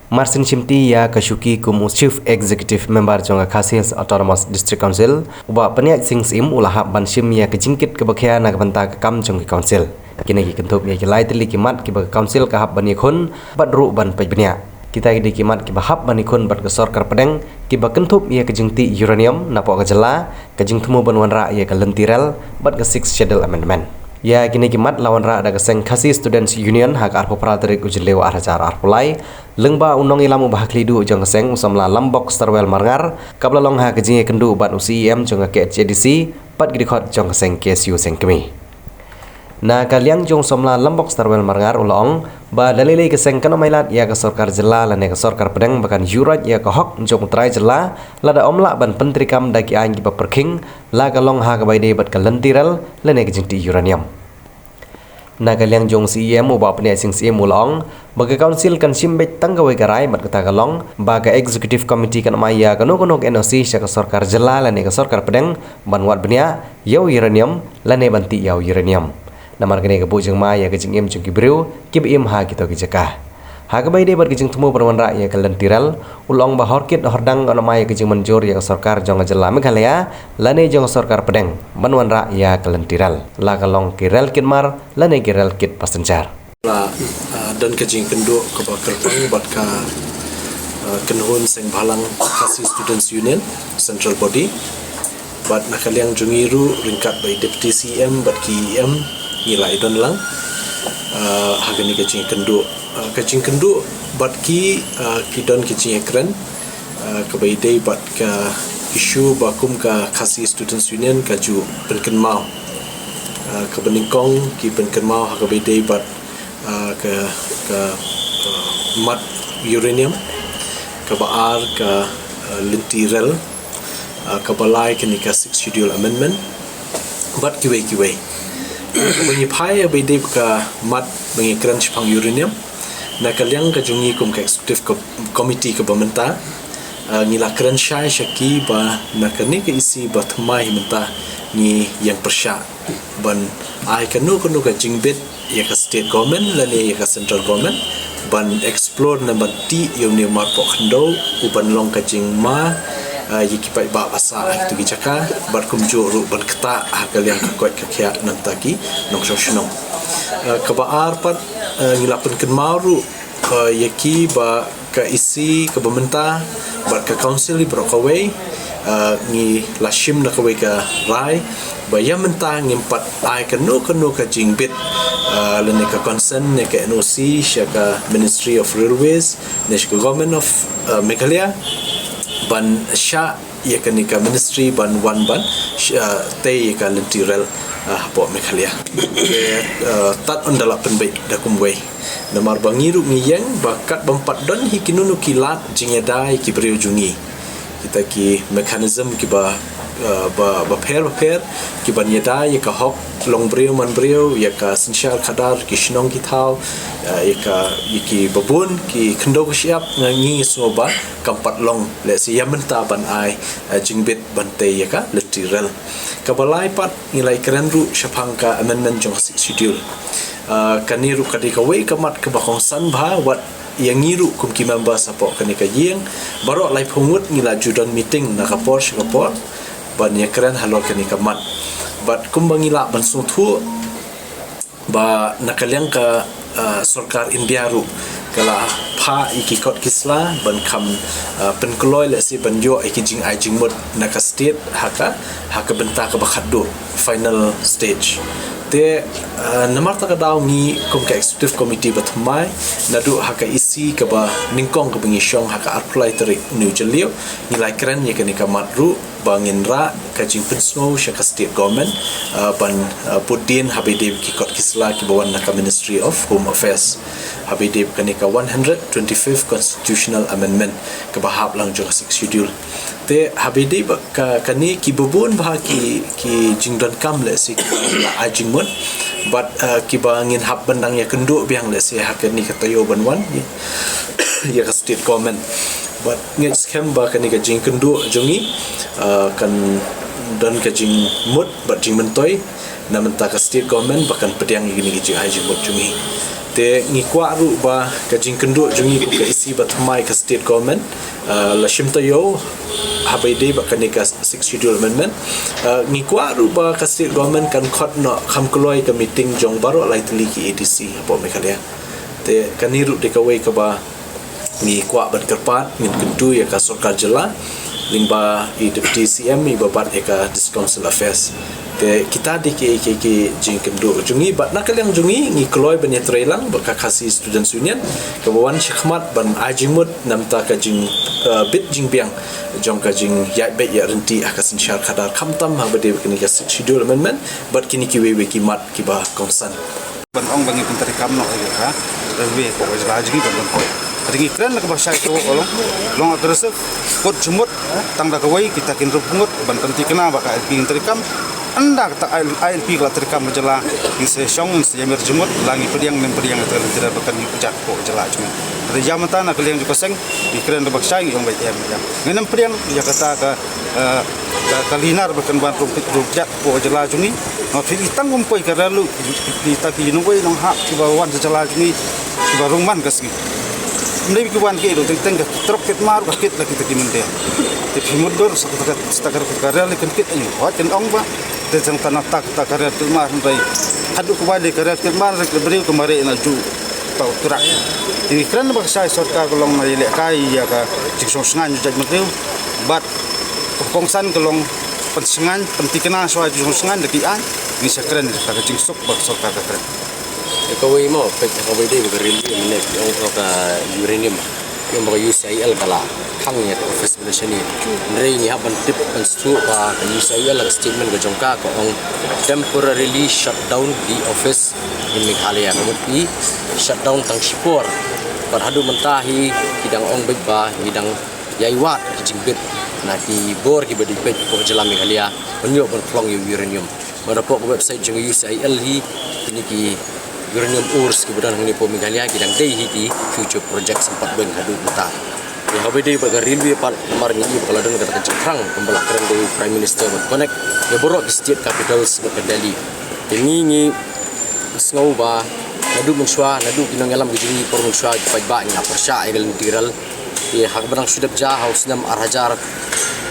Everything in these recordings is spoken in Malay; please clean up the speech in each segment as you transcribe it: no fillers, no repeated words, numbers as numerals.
Martin Chimti ya Kashuki kum Chief Executive Member jonga Khasi Autonomous District Council uba paniak sings im ulahap banshim ya kejingkit kebakhya na banta kam jong council kini ki kentup ya lai tili kimat ki council ka hab bani khun badru ban pajbnya kita di kimat ki bahab bani khun bat ke sarkar pedeng ki kentup ya kejingti uranium na po ka jela kejing themu banwan ra ya ka lentirel bat ke 6 schedule amendment ya kini kimat lawan ra ada keseng Khasi Students Union hak arpo praterik ujlewa arjar arpulai lengba unong ilamu bahaklidu jong keseng usamla lambok starwell marngar kablalong ha kejing kendu ban UCM jong ke JDC pat gidikot jong keseng KSU sengkemi na kaliang jong somla lambok starwell marngar ulong ba dalile keseng kana mailat ya ke sarkar jela lane ke sarkar pedeng bahkan jurat ya ke hok jong trai jela lada omla ban pentrikam daki ang ki perking la kalong ha ka baide bat kalentirel lane ke jingti uranium na kaliang jong CM uba pne sing CM ulong baga council kan simbet tanggawe garai bat kata kalong baga executive committee kan maya kanu NOC sya ke sarkar jela lane ke sarkar pedeng banwat benia yau uranium lane banti yau uranium namar kene kebu jeng ma ya kejing em jeng kibriu kib im ha kita kejaka ha ka baide bar kejing temu perwan ra ya kalentiral ulong ba horkit hordang ana ma ya kejing menjur ya sarkar jong jela Meghalaya lane jong sarkar pedeng banwan ra ya kalentiral la kalong kirel kinmar lane kirel kit passenger dan kejing kenduk ke bakerpang bat ka kenhun seng balang Khasi Students Union Central Body bat nakaliang jungiru ringkat by Deputy CM bat ki EM nilai don lang hagani kecing kenduk bat ki don kecing ekran kebaidai bat ka isu bakum ka Khasi Students Union kaju penkenmau kebeningkong ki penkenmau hagabaidai bat ke mat uranium ke baar ke lentirel ke balai kenika 6 schedule amendment bat kiwe menyipai abide ka mat mengikran Jepang uranium na kaliang ka jungi kum ka executive committee ka bamenta ngila kran syai syaki ba na kani ka isi ba thmai menta ni yang persya ban ai kanu ka jingbit ya ka state government lale ya ka central government ban explore na banti yung ni mat po khndo uban long ka jingma yiki pai ba asa itu gijaka bar kumjuru ban kata hakal yang kokot kakya nantaki nong shoshno kabaar pat ngilapun kenmaru yaki ba ka isi ke bementa bar ka council brokaway ni lashim na kaway ka rai ba yamenta ngimpat ai kanu ka jingbit lene ka concern ne ka NOC sya ka Ministry of Railways National Government of Meghalaya ban sya ya kanika ministry ban wan ban te ka lentirel hapo Meghalaya tat ondala penbai dakumwe namar bangiru ngiyeng bakat bempat don hikinunu kilat jingedai ki jungi kita ki mekanism ki ba pair ki ban yeda ya ka hok long breu man breu ya ka sensyal kadar ki shnong ki thau ya ka ki babun ki khndo ko siap ngi soba kampat long le si yamenta ban ai jingbit bante ya ka lentirel ka balai pat ngilai keren ru syapang ka amendment jong schedule kaniru kadika wei kamat ke bakong san bha wat yang ngiru kum ki member support kanika yeng baro lai pungut ngila judan meeting na kapor ban ya keren halor kanika mat bat kum bangila ban suthu ba nakaliang ka sarkar India ru kala pha ikikot kisla ban kam penkloi le si ban yo ikijing ajing mud naka state haka benta ka bakhaddo final stage te namar ta daw ni kum ka executive committee batmai nadu haka isi ka ba ningkong ka bingi syong haka apply tari new jelio nilai keren ya kanika matru bangin ra ka jing pensno syaka state government ban pudin habide kikot kisla ki bawan naka Ministry of Home Affairs habide kanika 125th constitutional amendment ka bahap lang jo 6 schedule te habide ka kani ki bubun bah ki jingdon kam le si ajing mon but ki bangin hab bandang ya kendu biang le si hakani katayo banwan ya ka state government but ngit scam ba kani ka jing kendu jongi kan dan ka jing mut but jing mentoi na menta ka state government bahkan pediang gini giji ajing mut jongi te ngikwa ru ba ka jingkenduk jungi ku ka isi ba thamai ka state government la shimtayo habai dei ba kan ka 6 schedule amendment ngikwa ru ba ka state government kan khot no kham kloi ka meeting jong baro lai tli ki ADC po me khalia te kaniru de ka wei ka ba ngikwa ban kerpat ngin kentu ya ka sarkar jela lingba i deputy CM i babat eka discouncil affairs te kita di ke jing kendo jungi bat nakaliang jungi ngi kloi banya trailang baka khasi students union kawan shikmat ban ajimut namta ka jing bit jing biang jong ka jing ya bet ya renti akasin syar kadar kamtam ha bade kini ka schedule amendment bat kini ki we ki mat ki ba konsan ban ong bangi pentari kamno ha rewe ko rajgi ban ko ringi keren nak bahasa itu long agresif kot jumut tang dak wai kita kin rupungut ban kanti kena baka ping terikam anda kata ILP kala terikam jela di sesong yamir jumut langi pediang men pediang tidak bakan pujat ko jela cuma dari jamatan nak liang juga seng di keren bahasa yang baik yang ngenam pediang ya kata ka kalinar bakan ban rupjat ko jela jungi no fi tangum poi karalu kita ki nuwai nong hak ki bawan jela jungi ki barungman kasgi Mending kiwan ke itu tengah truk ket mar ket lagi kita kimente. Tapi mudur setakar karya lekan ket ini. Wah tentang ba. Tentang tanah tak karya tu mar sampai. Hadu kembali karya ket mar beri kemarin naju tau turak. Ini keren bak saya sorka kolong mai lek kai ya ka jiksong sengan jadi menteri. Bat kongsan kolong pensengan pentikena soal jiksong sengan deki an. Ini sekeren tak jiksok bak sorka keren. Kawai mo pek kawai dei beril ni yang ka uranium yang bagi UCIL kala khangnya office ni rei ni haban tip and stu ka UCIL statement ka jongka ko ong temporarily shut down the office in Meghalaya kemudian shut down tang sipor par hadu mentahi hidang ong ba hidang yaiwat jingbit na ki bor ki badi pek ko jela Meghalaya onyo bon plong uranium merapok website jeng UCIL hi ini ki uranium ores kemudian ini po Meghalaya kidang dei hiti future project sempat ben hadu mata ya habai dei baga railway part marni i kala den kata cekrang kembala keren dei prime minister but connect ya borok state capitals ke Delhi ini sngau ba nadu menswa nadu kinang alam gejini por menswa pai ba nya persya egal material ya hak benang sudah ja haus nam arhajar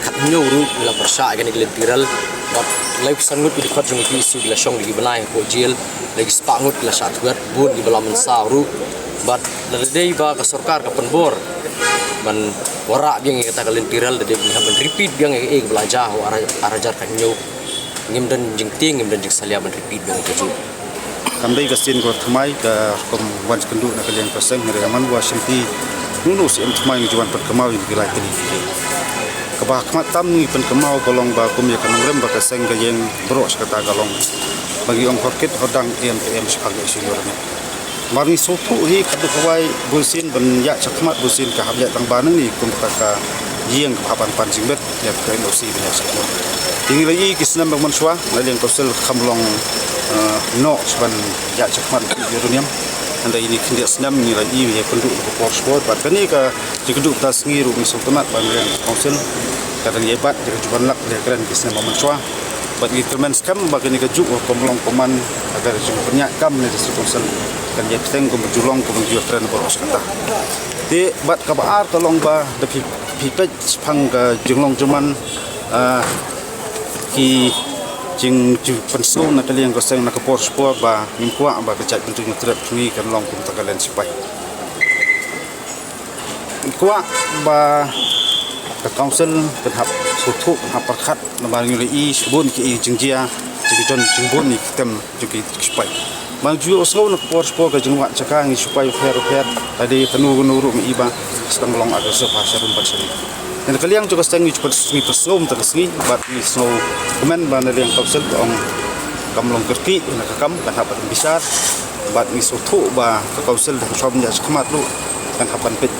khatnyo ru la persya egal material but life sangut di khat jong ki isu la shong di banai ko jail lagi sepangut la satwat bun di balam sauru but dari ba ka sarkar ka penbor man wara biang kata kalen tiral de ban repeat biang belajar arajar kan nyu ngim dan jing ting ngim dan jing salia ban repeat biang keju kandai ka sin ko thmai ka kom wan kendu na kalian pasang mereka man wa simpi nunus em thmai juan pat kamau di kilai tini kabahmat tam ni pen kamau kolong ba kum ya kanong rem ba ka seng ka yeng bros kata kalong bagi ong korket hodang EMPM sebagai seniornya. Mari sotu hi kadu kawai bulsin ben ya cakmat bulsin ka habya tang baneng ni kum ka yeng kapan pancing bet ya ka nosi ya sakmo. Tinggi lagi kisnam bang manswa naleng kosel khamlong no seban ya cakmat uranium anda ini kindia senam ni lagi ya penduk ko sport bat kani ka jigduk tas ngiru mi sultanat bang konsel kadang yebat jadi juban lak dia keren kisnam bang manswa bagi kemen skam bagi ni kejuk komlong koman agar jumpernya kam ni disuksen kan ye teng ko berjulong ko menjual tren boros kata ti bat ka baar tolong ba de pipet phang ka jinglong juman ki jing pensu na kalian ko seng na ka por sport ba mimpua ba ka chat bentuk trep ni kan long ko tagalen sipai kuat ba ka council terhap sutuk hapakat nabang yuli bun ki jingjia jijon jingbun ni tem juki spai maju osau nak por sport ka jingwa cakang ni supaya fair tadi tanu nuru mi iba sedang long agak sepasarun pasari dan kalian juga sedang cepat semi pesum terkesni bat ni snow kemen ban yang council om kamlong kerki nak kam kan hapat besar bat ni sutuk ba ka council dah somnya sekemat lu kan hapan pet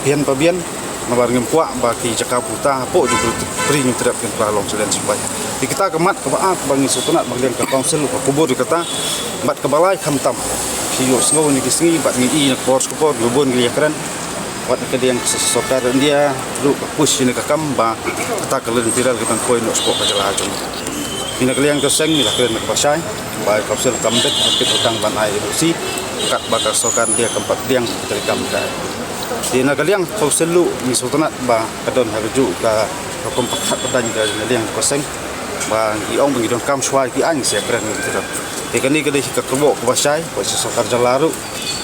pian pabian mabarngem puak bagi Jakarta po juga beri terap ke kalong sudah supaya kita kemat ke baat bagi sultanat bagian ke council ke kubur kata bat ke balai khamtam hiyo snow ni kisngi bat ni i nak pors ko gubun gi keren wat ke yang sokar dia lu push ni ke kamba kata kelen tiral kita poin no sport ke jala jong ina kalian ke seng ni keren ke pasai bai council kambet ke utang ban ai rusi sepakat bakal sokan dia keempat diang terikam ka di nagaliang kau selu mi sultanat ba kadon harju ka hukum pakat pedan ka nagaliang koseng ba giong bangidon kam swai ki ang sia keren gitu ikani kali ka kerbok basai posisi sokar jalaru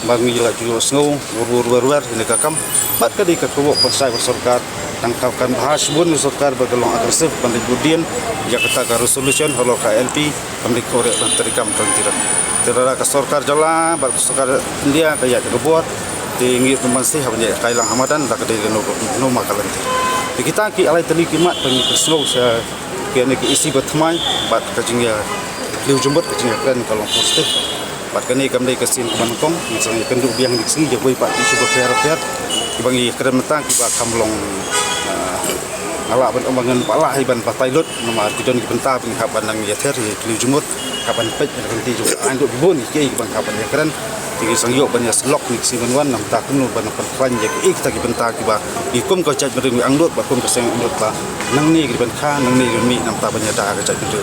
bangi jala ju snow wer ini kakam mat kali ka kerbok basai sorkar tangkapkan bahas bun sokar bergelong agresif pandai budian Jakarta ka resolution holo ka LP pandai korek dan terikam tentiran terada ka sorkar jala bar sokar India kaya ke buat tinggi pembansi habnya kailang hamadan tak ada no makalan kita ki alai tali kimat pengi snow sa kene ki isi batmai bat kajingya liu jembut kajingya kan kalau positif bat kene kamdai kesin kemankong misalnya kenduk biang diksi je boy pak isu fair bangi keren metang ki ba kamlong ala ban ombangan pala hiban patailot nama tidon ki benta pengi haban nang yater liu jembut kapan pej nanti juga anduk bibun ki bang kapan ya keren tinggi sangyok banyak slok ni si manwan nam tak nu ban pan je ki kita ki benta ki ba ikum ko caj meri angdot ba kum keseng angdot ba nang ni ki ban kha nang ni mi nam ta banyak da ka caj meri